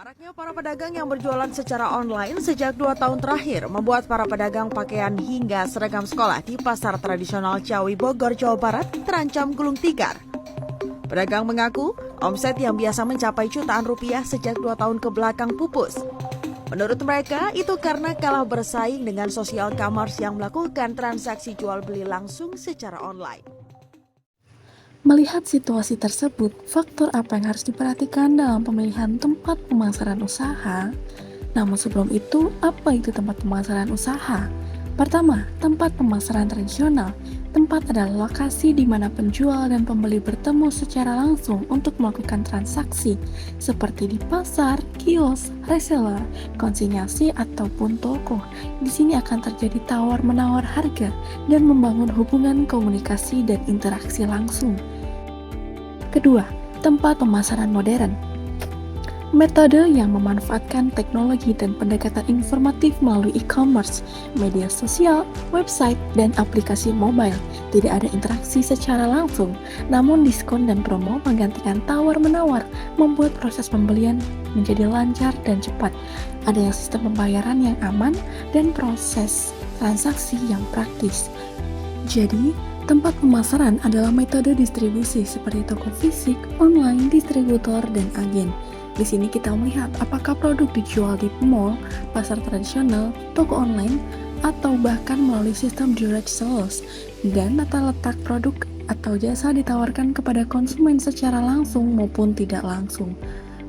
Maraknya para pedagang yang berjualan secara online sejak 2 tahun terakhir membuat para pedagang pakaian hingga seragam sekolah di pasar tradisional Ciawi Bogor, Jawa Barat terancam gulung tikar. Pedagang mengaku omset yang biasa mencapai jutaan rupiah sejak 2 tahun ke belakang pupus. Menurut mereka, itu karena kalah bersaing dengan social commerce yang melakukan transaksi jual beli langsung secara online. Melihat situasi tersebut, faktor apa yang harus diperhatikan dalam pemilihan tempat pemasaran usaha? Namun sebelum itu, apa itu tempat pemasaran usaha? Pertama, tempat pemasaran tradisional. Tempat adalah lokasi di mana penjual dan pembeli bertemu secara langsung untuk melakukan transaksi, seperti di pasar, kios, reseller, konsinyasi, ataupun toko. Di sini akan terjadi tawar-menawar harga dan membangun hubungan komunikasi dan interaksi langsung. Kedua, tempat pemasaran modern. Metode yang memanfaatkan teknologi dan pendekatan informatif melalui e-commerce, media sosial, website, dan aplikasi mobile. Tidak ada interaksi secara langsung, namun diskon dan promo menggantikan tawar-menawar, membuat proses pembelian menjadi lancar dan cepat. Adanya sistem pembayaran yang aman dan proses transaksi yang praktis. Jadi, tempat pemasaran adalah metode distribusi seperti toko fisik, online, distributor, dan agen. Di sini kita melihat apakah produk dijual di mall, pasar tradisional, toko online, atau bahkan melalui sistem direct sales, dan data letak produk atau jasa ditawarkan kepada konsumen secara langsung maupun tidak langsung.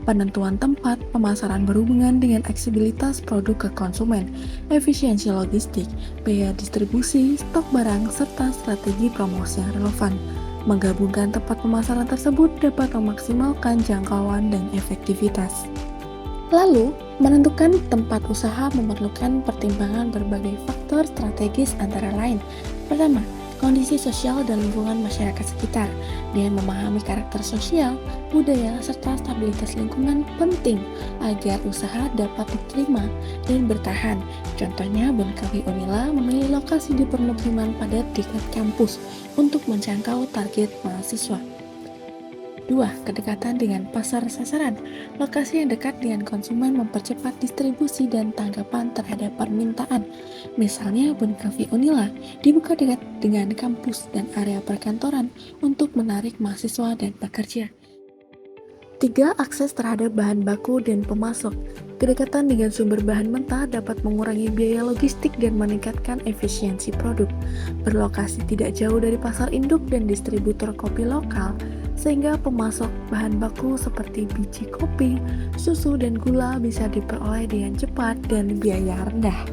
Penentuan tempat pemasaran berhubungan dengan aksesibilitas produk ke konsumen, efisiensi logistik, biaya distribusi, stok barang, serta strategi promosi yang relevan. Menggabungkan tempat pemasaran tersebut dapat memaksimalkan jangkauan dan efektivitas. Lalu, menentukan tempat usaha memerlukan pertimbangan berbagai faktor strategis antara lain. Pertama, kondisi sosial dan lingkungan masyarakat sekitar. Dengan memahami karakter sosial, budaya, serta stabilitas lingkungan penting agar usaha dapat diterima dan bertahan. Contohnya, Bonkawi Unila memilih lokasi di permukiman padat dekat kampus untuk menjangkau target mahasiswa. 2. Kedekatan dengan pasar sasaran. Lokasi yang dekat dengan konsumen mempercepat distribusi dan tanggapan terhadap permintaan. Misalnya, Bonkawi Unila dibuka dekat dengan kampus dan area perkantoran untuk menarik mahasiswa dan pekerja. 3. Akses terhadap bahan baku dan pemasok. Kedekatan dengan sumber bahan mentah dapat mengurangi biaya logistik dan meningkatkan efisiensi produk. Berlokasi tidak jauh dari pasar induk dan distributor kopi lokal, sehingga pemasok bahan baku seperti biji kopi, susu, dan gula bisa diperoleh dengan cepat dan biaya rendah.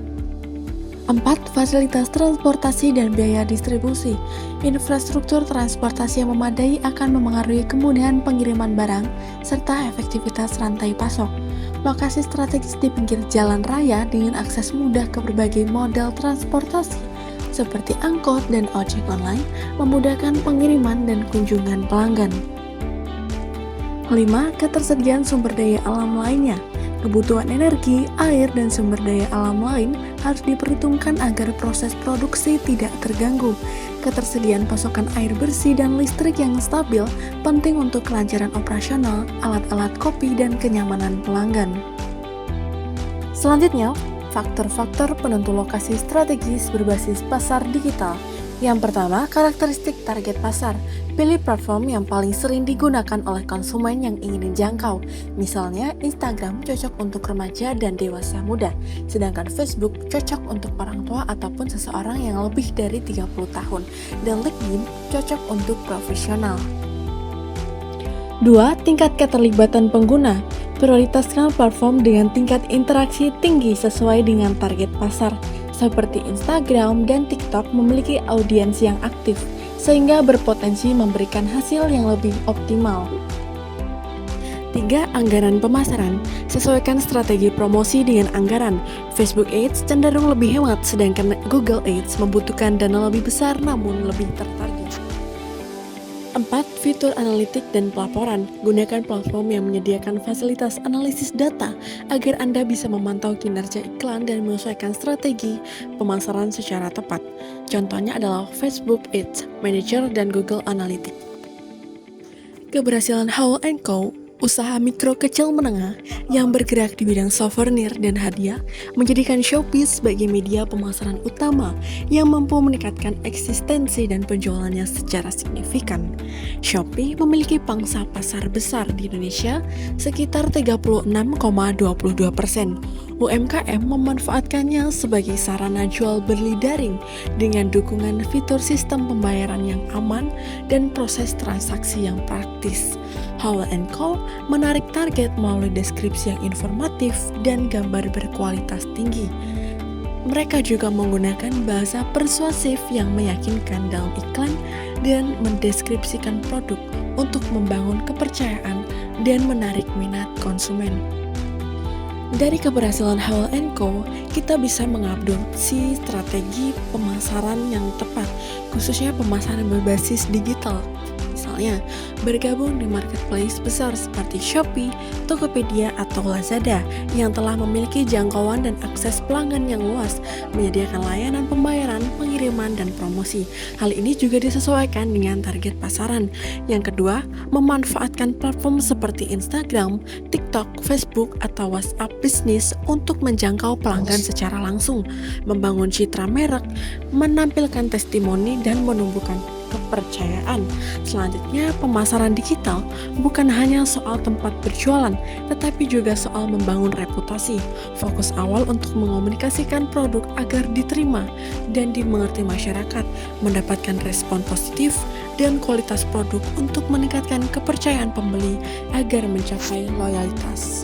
4. Fasilitas transportasi dan biaya distribusi. Infrastruktur transportasi yang memadai akan memengaruhi kemudahan pengiriman barang serta efektivitas rantai pasok. Lokasi strategis di pinggir jalan raya dengan akses mudah ke berbagai modal transportasi seperti angkot dan ojek online memudahkan pengiriman dan kunjungan pelanggan. 5. Ketersediaan sumber daya alam lainnya. Kebutuhan energi, air, dan sumber daya alam lain harus diperhitungkan agar proses produksi tidak terganggu. Ketersediaan pasokan air bersih dan listrik yang stabil penting untuk kelancaran operasional, alat-alat kopi, dan kenyamanan pelanggan. Selanjutnya, faktor-faktor penentu lokasi strategis berbasis pasar digital. Yang pertama, karakteristik target pasar. Pilih platform yang paling sering digunakan oleh konsumen yang ingin dijangkau. Misalnya, Instagram cocok untuk remaja dan dewasa muda, sedangkan Facebook cocok untuk orang tua ataupun seseorang yang lebih dari 30 tahun, dan LinkedIn cocok untuk profesional. 2. Tingkat keterlibatan pengguna. Prioritaskan platform dengan tingkat interaksi tinggi sesuai dengan target pasar, seperti Instagram dan TikTok memiliki audiens yang aktif, sehingga berpotensi memberikan hasil yang lebih optimal. 3. Anggaran pemasaran. Sesuaikan strategi promosi dengan anggaran. Facebook Ads cenderung lebih hemat, sedangkan Google Ads membutuhkan dana lebih besar namun lebih tertarget. 4. Fitur analitik dan pelaporan. Gunakan platform yang menyediakan fasilitas analisis data agar Anda bisa memantau kinerja iklan dan menyesuaikan strategi pemasaran secara tepat. Contohnya adalah Facebook Ads Manager dan Google Analytics. Keberhasilan Hall & Co Usaha mikro kecil menengah yang bergerak di bidang souvenir dan hadiah menjadikan Shopee sebagai media pemasaran utama yang mampu meningkatkan eksistensi dan penjualannya secara signifikan. Shopee memiliki pangsa pasar besar di Indonesia sekitar 36,22%. UMKM memanfaatkannya sebagai sarana jual beli daring dengan dukungan fitur sistem pembayaran yang aman dan proses transaksi yang praktis. Howell & Co menarik target melalui deskripsi yang informatif dan gambar berkualitas tinggi. Mereka juga menggunakan bahasa persuasif yang meyakinkan dalam iklan dan mendeskripsikan produk untuk membangun kepercayaan dan menarik minat konsumen. Dari keberhasilan Howell & Co, kita bisa mengadopsi strategi pemasaran yang tepat, khususnya pemasaran berbasis digital. Misalnya, bergabung di marketplace besar seperti Shopee, Tokopedia, atau Lazada yang telah memiliki jangkauan dan akses pelanggan yang luas, menyediakan layanan pembayaran, pengiriman, dan promosi. Hal ini juga disesuaikan dengan target pasaran. Yang kedua, memanfaatkan platform seperti Instagram, TikTok, Facebook, atau WhatsApp bisnis untuk menjangkau pelanggan secara langsung, membangun citra merek, menampilkan testimoni, dan menumbuhkan kepercayaan. Selanjutnya, pemasaran digital bukan hanya soal tempat berjualan, tetapi juga soal membangun reputasi. Fokus awal untuk mengomunikasikan produk agar diterima dan dimengerti masyarakat, mendapatkan respon positif, dan kualitas produk untuk meningkatkan kepercayaan pembeli agar mencapai loyalitas.